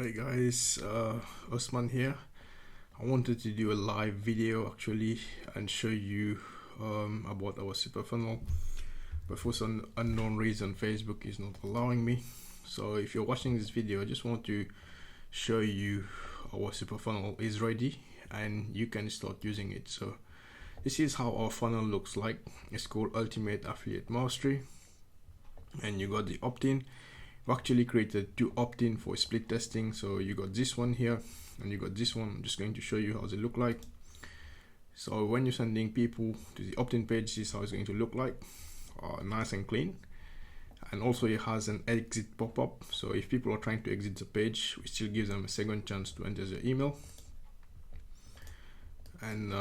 Hi guys, Osman here. I wanted to do a live video actually and show you about our super funnel, but for some unknown reason Facebook is not allowing me. So if you're watching this video, I just want to show you our super funnel is ready and you can start using it. So this is how our funnel looks like. It's called Ultimate Affiliate Mastery, and you got the opt-in. We actually created two opt-in for split testing. So you got this one here and you got this one. I'm just going to show you how they look like. So when you're sending people to the opt-in page, this is how it's going to look like, nice and clean. And also it has an exit pop-up, so if people are trying to exit the page, we still give them a second chance to enter their email. And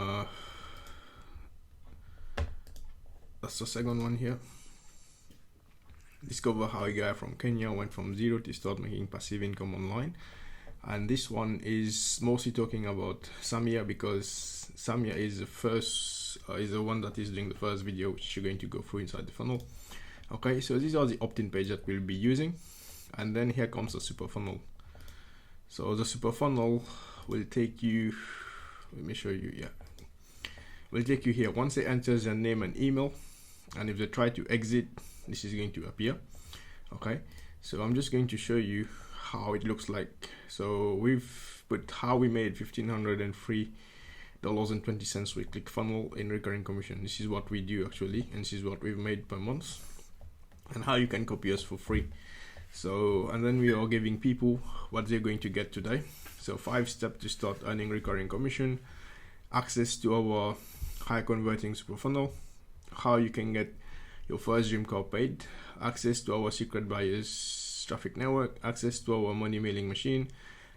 that's the second one here. Discover how a guy from Kenya went from zero to start making passive income online. And this one is mostly talking about Samia, because Samia is the first is the one that is doing the first video, which you're going to go through inside the funnel. Okay, so these are the opt-in page that we'll be using, and then here comes the super funnel. So the super funnel will take you, let me show you, will take you here. Once they enter their name and email, and if they try to exit, this is going to appear. Okay, so I'm just going to show you how it looks like. So we've put how we made $1,503.20 with Clickfunnels in recurring commission. This is what we do actually, and this is what we've made per month, and how you can copy us for free. So, and then we are giving people what they're going to get today. So 5 steps to start earning recurring commission, access to our high converting super funnel, how you can get your first dream car paid, access to our secret buyers traffic network, access to our money mailing machine,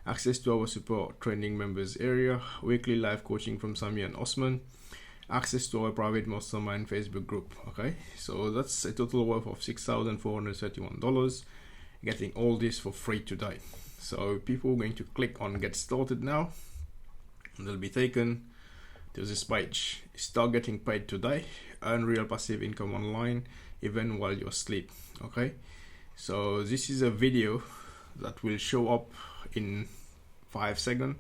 access to our super training members area, weekly live coaching from Sami and Osman, access to our private mastermind Facebook group. Okay, so that's a total worth of $6,431, getting all this for free today. So people are going to click on get started now, and they'll be taken to this page. Start getting paid today, earn real passive income online even while you're asleep. Okay, so this is a video that will show up in 5 seconds.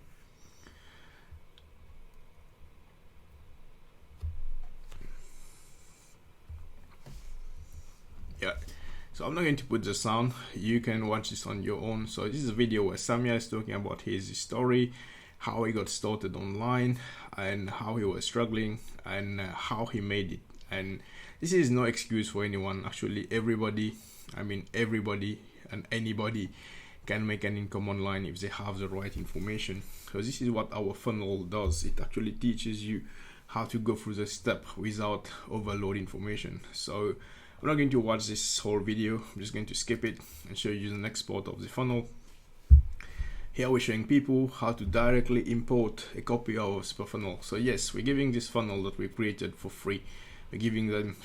So I'm not going to put the sound, you can watch this on your own. So this is a video where Samia is talking about his story, how he got started online and how he was struggling and how he made it. And this is no excuse for anyone. Actually, everybody and anybody can make an income online if they have the right information. So this is what our funnel does. It actually teaches you how to go through the step without overload information. So I'm not going to watch this whole video. I'm just going to skip it and show you the next part of the funnel. Here we're showing people how to directly import a copy of our super funnel. So yes, we're giving this funnel that we created for free. We're giving them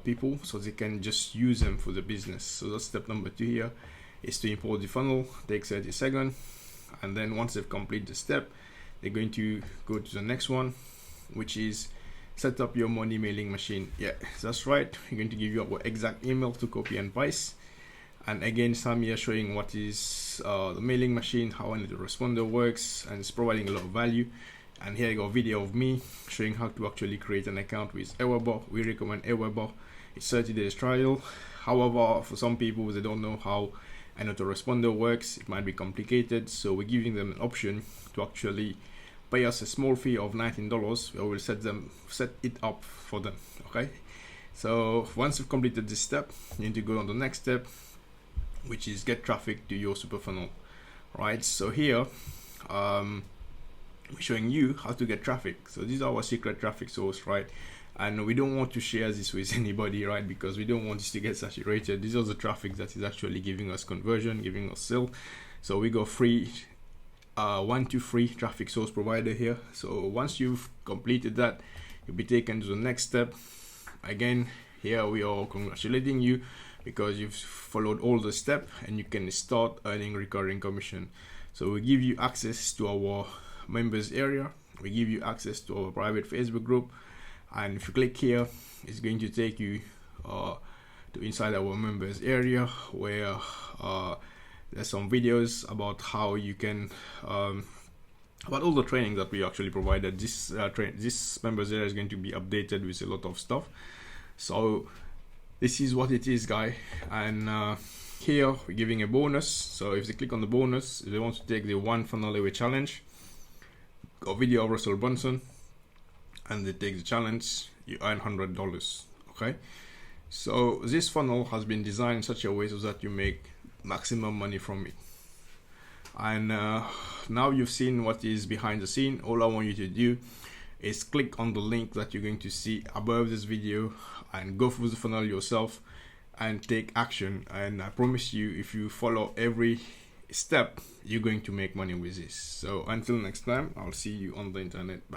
people so they can just use them for the business. So that's step number 2 here, is to import the funnel. Takes 30 seconds, and then once they've completed the step, they're going to go to the next one, which is set up your money mailing machine. Yeah, that's right. We're going to give you our exact email to copy and paste. And again, Samia showing what is the mailing machine, how an autoresponder works, and it's providing a lot of value. And here I got a video of me showing how to actually create an account with Aweber. We recommend Aweber. It's 30 days trial. However, for some people, they don't know how an autoresponder works. It might be complicated, so we're giving them an option to actually pay us a small fee of $19. We will set it up for them. Okay, so once you've completed this step, you need to go on the next step, which is get traffic to your super funnel. Right, so here we're showing you how to get traffic. So these are our secret traffic source, right? And we don't want to share this with anybody, right? Because we don't want this to get saturated. These are the traffic that is actually giving us conversion, giving us sale. So we got free 1 to 3 traffic source provider here. So once you've completed that, you'll be taken to the next step. Again, here we are congratulating you because you've followed all the steps and you can start earning recurring commission. So we give you access to our members area, we give you access to our private Facebook group, and if you click here, it's going to take you to inside our members area, where There's some videos about how you can about all the training that we actually provided. This members area is going to be updated with a lot of stuff. So this is what it is, guy. And here we're giving a bonus. So if they click on the bonus, if they want to take the one funnel away challenge, a video of Russell Brunson, and they take the challenge, you earn $100. Okay, so this funnel has been designed in such a way so that you make maximum money from it. And now you've seen what is behind the scene. All I want you to do is click on the link that you're going to see above this video and go through the funnel yourself and take action. And I promise you, if you follow every step, you're going to make money with this. So until next time, I'll see you on the internet. Bye.